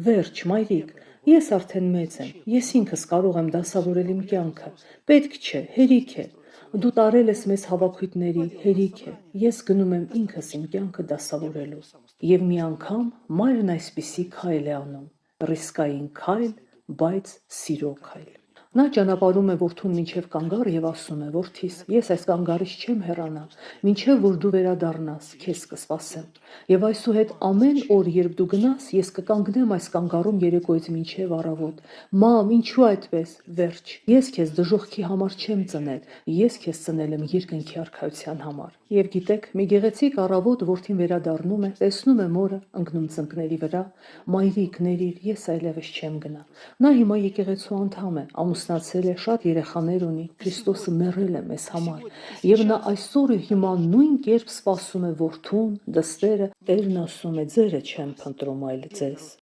Վերջ, մայրիկ, ես արդեն մեծ եմ, ես ինքս կարող եմ դասավորել իմ կյանքը, պետք չէ, հերիք է, դու տարել ես մեզ հավաքույտների, հերիք է, ես գնում եմ ինքս իմ կյանքը դասավորելու։ Եվ մի անգամ մայրն այսպիսի քայլ է անում, ռիսկային քայլ, բայց սիրո քայլ։ Նա ճանապարհում է որդուն մինչև կանգառ եւ ասում է. «Որդիս, ես այս կանգառից չեմ հեռանա, մինչև որ դու վերադառնաս, քեզ կսպասեմ։ Եվ այսուհետ ամեն օր, երբ դու գնաս, ես կկանգնեմ այս կանգառում երեկոյից մինչև առավոտ։ Մամ, ինչու այդպես։ Վերջ, ես քեզ դժոխքի համար չեմ ծնել, ես քեզ ծնել եմ երկնքի արքայության համար»։ Եվ գիտեք, մի գեղեցիկ առավոտ որդին վերադառնում է, տեսնում է մորը, ընկնում ծնկների վրա. «Մայրիկ, ներիր, ես այլևս չեմ գնա»։ Նա հիմա եկեղեցու անդամ է, ամուսնացել է, շատ երեխաներ ունի, Քրիստոսը մեռել է մեզ համար։ Եվ նա այսօր հիմա նույն կերպ սպասում է որդուն, դստերը, Տերն ասում է. «Ձերը չեմ փնտրում, այլ ձեզ»։